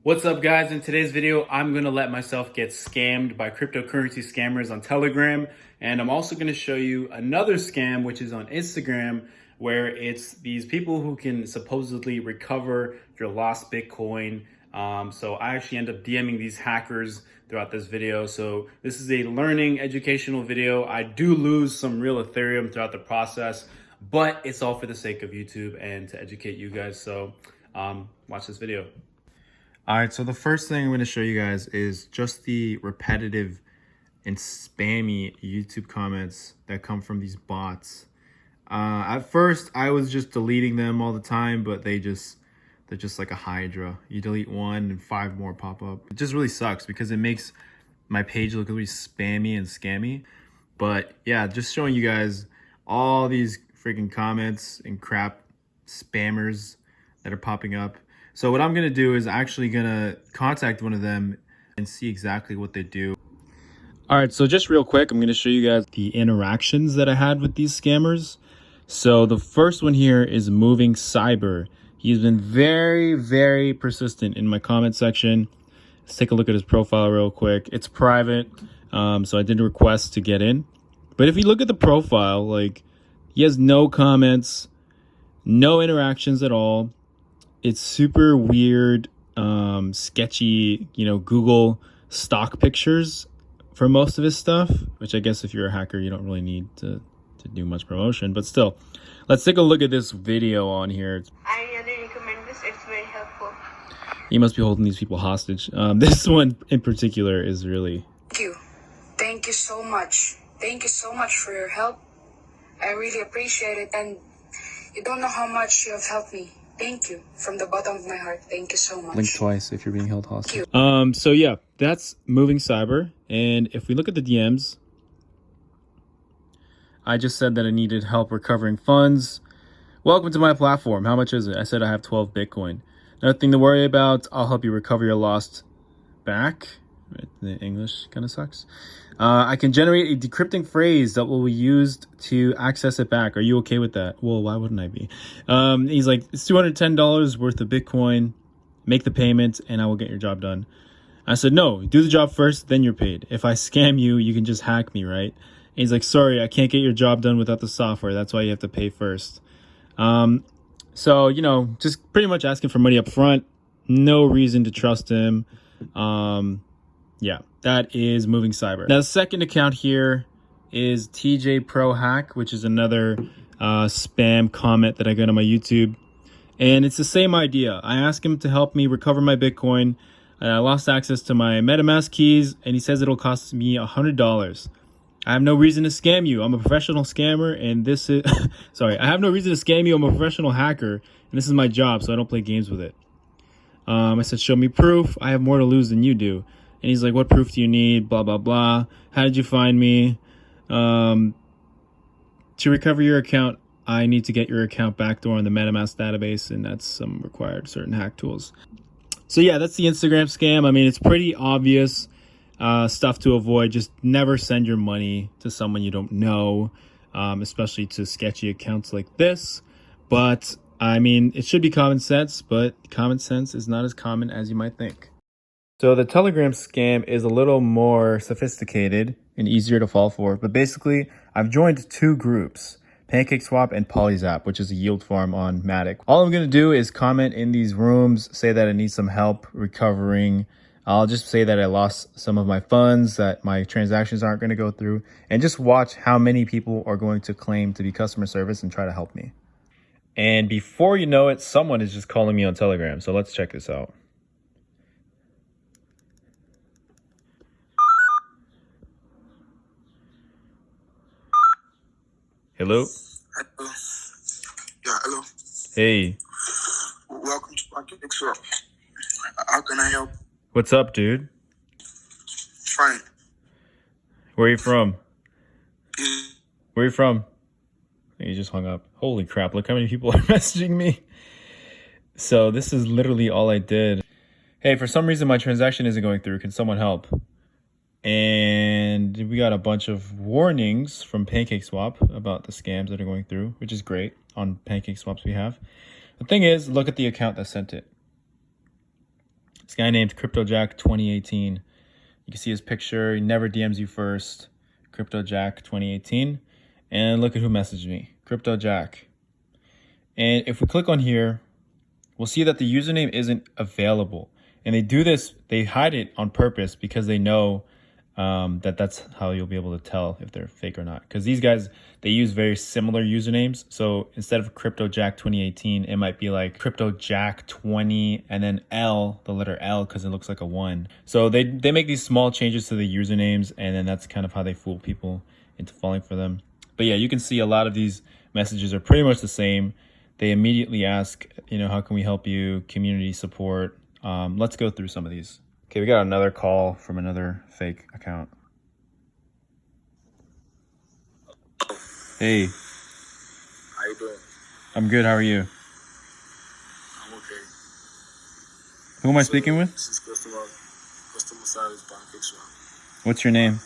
What's up, guys? In today's video, I'm going to let myself get scammed by cryptocurrency scammers on Telegram. And I'm also going to show you another scam, which is on Instagram, where it's these people who can supposedly recover your lost Bitcoin. So I actually end up DMing these hackers throughout this video. So this is a learning educational video. I do lose some real Ethereum throughout the process, but it's all for the sake of YouTube and to educate you guys. So watch this video. All right, so the first thing I'm going to show you guys is just the repetitive and spammy YouTube comments that come from these bots. At first, I was just deleting them all the time, but they're just like a hydra. You delete one and 5 more pop up. It just really sucks because it makes my page look really spammy and scammy. But yeah, just showing you guys all these freaking comments and crap spammers that are popping up. So what I'm going to do is actually going to contact one of them and see exactly what they do. All right, so just real quick, I'm going to show you guys the interactions that I had with these scammers. So the first one here is Moving Cyber. He's been very, very persistent in my comment section. Let's take a look at his profile real quick. It's private, so I did request to get in. But if you look at the profile, like, he has no comments, no interactions at all. It's super weird, sketchy, Google stock pictures for most of his stuff, which I guess if you're a hacker, you don't really need to do much promotion. But still, let's take a look at this video on here. I really recommend this. It's very helpful. He must be holding these people hostage. This one in particular is really... Thank you. Thank you so much. Thank you so much for your help. I really appreciate it. And you don't know how much you have helped me. Thank you from the bottom of my heart. Thank you so much. Blink twice if you're being held hostage. So yeah, that's Moving Cyber. And if we look at the DMs, I just said that I needed help recovering funds. Welcome to my platform. How much is it? I said I have 12 Bitcoin. Nothing to worry about. I'll help you recover your lost back. The English kind of sucks. I can generate a decrypting phrase that will be used to access it back. Are you okay with that? Well, why wouldn't I be? He's like, it's $210 worth of Bitcoin. Make the payment and I will get your job done. I said, no, do the job first, then you're paid. If I scam you, you can just hack me, right? And he's like, sorry, I can't get your job done without the software. That's why you have to pay first. So, just pretty much asking for money up front. No reason to trust him. Yeah, that is Moving Cyber. Now, the second account here is TJ Pro Hack, which is another spam comment that I got on my YouTube. And it's the same idea. I asked him to help me recover my Bitcoin. And I lost access to my MetaMask keys, and he says it'll cost me $100. I have no reason to scam you. I'm a professional scammer, and this is... Sorry, I have no reason to scam you. I'm a professional hacker, and this is my job, so I don't play games with it. I said, show me proof. I have more to lose than you do. And he's like, what proof do you need? Blah, blah, blah. How did you find me? To recover your account, I need to get your account backdoor on the MetaMask database, and that's some required certain hack tools. So yeah, that's the Instagram scam. I mean, it's pretty obvious stuff to avoid. Just never send your money to someone you don't know, especially to sketchy accounts like this. But I mean, it should be common sense, but common sense is not as common as you might think. So the Telegram scam is a little more sophisticated and easier to fall for. But basically, I've joined 2 groups, PancakeSwap and Polyzap, which is a yield farm on Matic. All I'm going to do is comment in these rooms, say that I need some help recovering. I'll just say that I lost some of my funds, that my transactions aren't going to go through, and just watch how many people are going to claim to be customer service and try to help me. And before you know it, someone is just calling me on Telegram. So let's check this out. Hello? Hello. Yeah, hello. Hey. Welcome to PancakeSwap. How can I help? What's up, dude? Fine. Where are you from? Yeah. Where are you from? He just hung up. Holy crap, look how many people are messaging me. So this is literally all I did. Hey, for some reason my transaction isn't going through. Can someone help? And we got a bunch of warnings from PancakeSwap about the scams that are going through, which is great on PancakeSwap's behalf. The thing is, look at the account that sent it. This guy named CryptoJack 2018. You can see his picture. He never DMs you first. CryptoJack 2018. And look at who messaged me. CryptoJack. And if we click on here, we'll see that the username isn't available. And they do this, they hide it on purpose because they know that that's how you'll be able to tell if they're fake or not. Because these guys, they use very similar usernames. So instead of CryptoJack 2018, it might be like CryptoJack 20 and then L, the letter L, because it looks like a 1. So they make these small changes to the usernames, and then that's kind of how they fool people into falling for them. But yeah, you can see a lot of these messages are pretty much the same. They immediately ask, how can we help you? Community support. Let's go through some of these. Okay, we got another call from another fake account. Hey. How you doing? I'm good. How are you? I'm okay. Who am I speaking with? This is customer service bank extra. What's your name?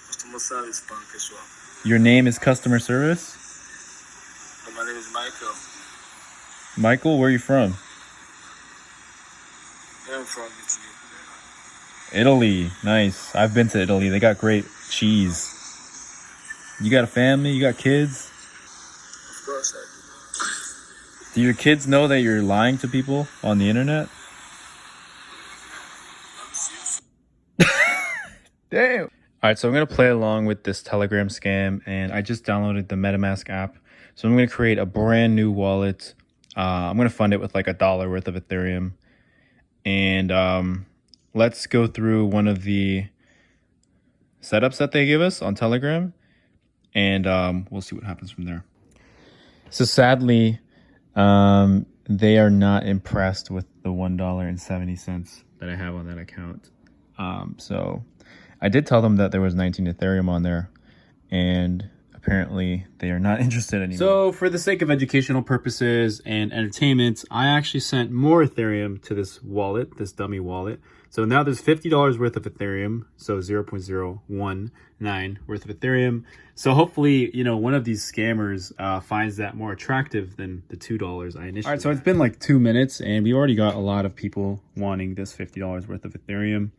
Customer service bank extra. Your name is customer service? My name is Michael. Michael, where are you from? I'm from Italy. Italy. Nice. I've been to Italy. They got great cheese. You got a family? You got kids? Of course I Do your kids know that you're lying to people on the internet? Damn. All right, so I'm going to play along with this Telegram scam, and I just downloaded the MetaMask app. So I'm going to create a brand new wallet. I'm going to fund it with like $1 worth of Ethereum. And let's go through one of the setups that they give us on Telegram, and we'll see what happens from there. So sadly, they are not impressed with the $1.70 that I have on that account. So I did tell them that there was 19 Ethereum on there, and apparently they are not interested anymore. So for the sake of educational purposes and entertainment, I actually sent more Ethereum to this wallet, this dummy wallet. So now there's $50 worth of Ethereum, so 0.019 worth of Ethereum. So hopefully, one of these scammers finds that more attractive than the $2 I initially. All right, so it's been like 2 minutes, and we already got a lot of people wanting this $50 worth of Ethereum.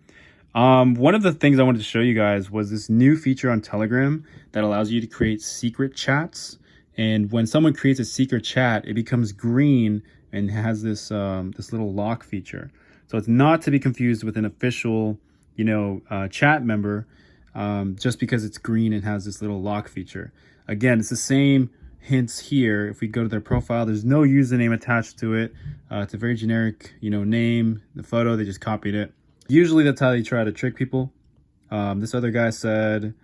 One of the things I wanted to show you guys was this new feature on Telegram that allows you to create secret chats. And when someone creates a secret chat, it becomes green and has this this little lock feature. So it's not to be confused with an official, chat member, just because it's green and has this little lock feature. Again, it's the same hints here. If we go to their profile, there's no username attached to it. It's a very generic, name, the photo, they just copied it. Usually that's how they try to trick people. This other guy said,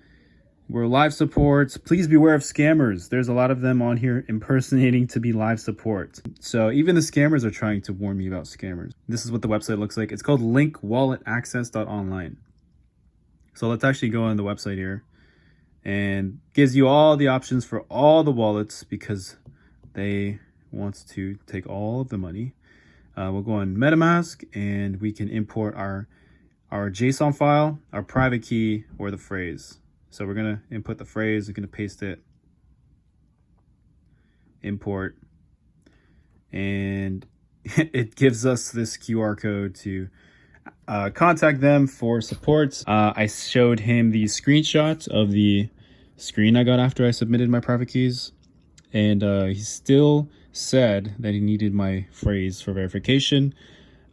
we're live support. Please beware of scammers. There's a lot of them on here impersonating to be live support. So even the scammers are trying to warn me about scammers. This is what the website looks like. It's called linkwalletaccess.online. So let's actually go on the website here, and gives you all the options for all the wallets because they want to take all of the money. We'll go on MetaMask, and we can import our JSON file, our private key, or the phrase. So we're going to input the phrase. We're going to paste it, import, and it gives us this QR code to contact them for support. I showed him the screenshots of the screen I got after I submitted my private keys, and he still said that he needed my phrase for verification.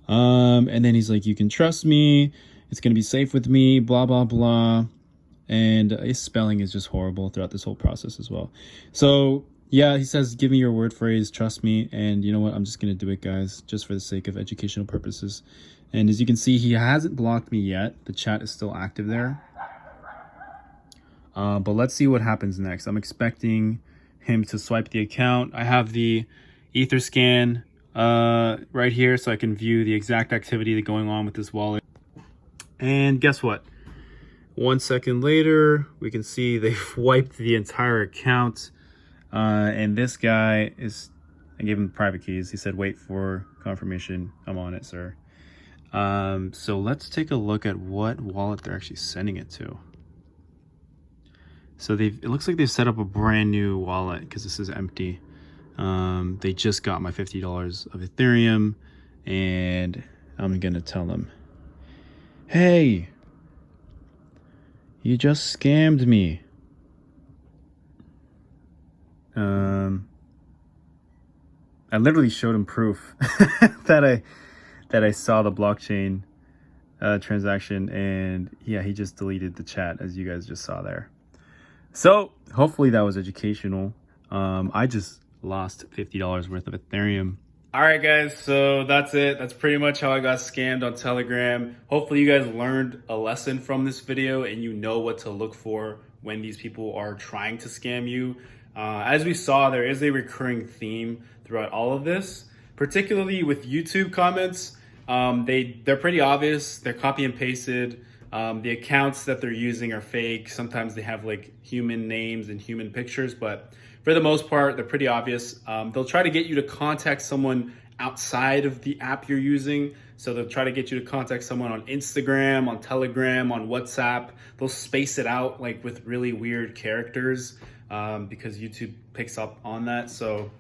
And then he's like, you can trust me, it's going to be safe with me, blah blah blah. And his spelling is just horrible throughout this whole process as well. So yeah, he says, give me your word phrase, trust me. And you know what, I'm just going to do it, guys, just for the sake of educational purposes. And as you can see, he hasn't blocked me yet. The chat is still active there. But let's see what happens next. I'm expecting him to swipe the account. I have the Etherscan right here, so I can view the exact activity that's going on with this wallet. And guess what? 1 second later, we can see they've wiped the entire account. And this guy is, I gave him the private keys. He said, wait for confirmation. I'm on it, sir. So let's take a look at what wallet they're actually sending it to. So it looks like they've set up a brand new wallet because this is empty. They just got my $50 of Ethereum, and I'm gonna tell him, hey, you just scammed me. I literally showed him proof that I saw the blockchain transaction, and yeah, he just deleted the chat, as you guys just saw there. So hopefully that was educational. I just lost $50 worth of Ethereum. All right, guys, so that's it. That's pretty much how I got scammed on Telegram. Hopefully you guys learned a lesson from this video and you know what to look for when these people are trying to scam you. As we saw, there is a recurring theme throughout all of this, particularly with YouTube comments. They're pretty obvious. They're copy and pasted. The accounts that they're using are fake. Sometimes they have like human names and human pictures, but for the most part, they're pretty obvious. They'll try to get you to contact someone outside of the app you're using. So they'll try to get you to contact someone on Instagram, on Telegram, on WhatsApp. They'll space it out like with really weird characters because YouTube picks up on that. So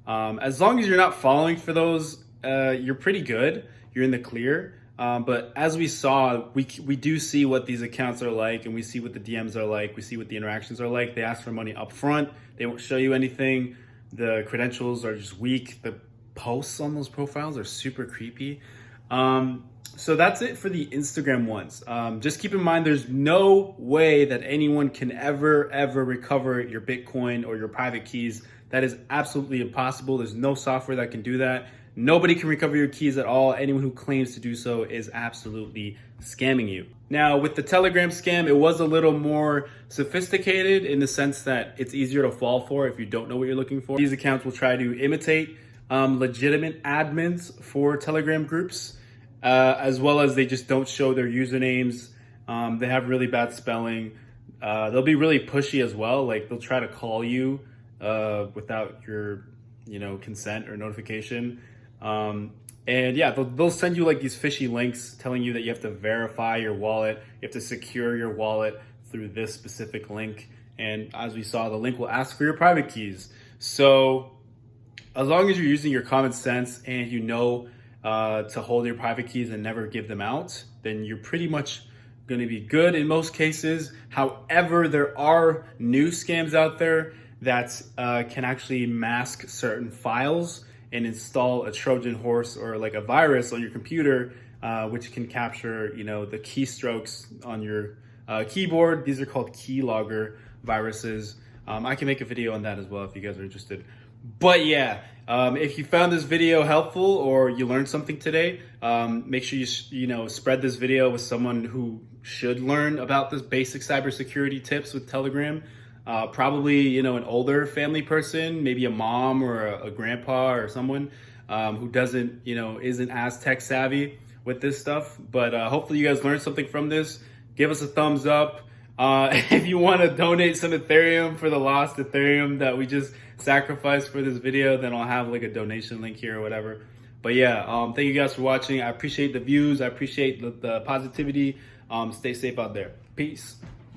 as long as you're not falling for those, you're pretty good. You're in the clear. But as we saw, we do see what these accounts are like, and we see what the DMs are like. We see what the interactions are like. They ask for money up front. They won't show you anything. The credentials are just weak. The posts on those profiles are super creepy. So that's it for the Instagram ones. Just keep in mind, there's no way that anyone can ever recover your Bitcoin or your private keys. That is absolutely impossible. There's no software that can do that. Nobody can recover your keys at all. Anyone who claims to do so is absolutely scamming you. Now, with the Telegram scam, it was a little more sophisticated in the sense that it's easier to fall for if you don't know what you're looking for. These accounts will try to imitate legitimate admins for Telegram groups, as well as they just don't show their usernames. They have really bad spelling. They'll be really pushy as well. Like they'll try to call you without your consent or notification. And yeah, they'll send you like these fishy links telling you that you have to verify your wallet, you have to secure your wallet through this specific link. And as we saw, the link will ask for your private keys. So as long as you're using your common sense and you know to hold your private keys and never give them out, then you're pretty much going to be good in most cases. However, there are new scams out there that can actually mask certain files and install a Trojan horse or like a virus on your computer, which can capture, the keystrokes on your keyboard. These are called keylogger viruses. I can make a video on that as well if you guys are interested. But yeah, if you found this video helpful or you learned something today, make sure you spread this video with someone who should learn about this basic cybersecurity tips with Telegram. Probably, an older family person, maybe a mom or a grandpa or someone who doesn't, isn't as tech savvy with this stuff. But hopefully you guys learned something from this. Give us a thumbs up. If you want to donate some Ethereum for the lost Ethereum that we just sacrificed for this video, then I'll have like a donation link here or whatever. But yeah, thank you guys for watching. I appreciate the views. I appreciate the positivity. Stay safe out there. Peace.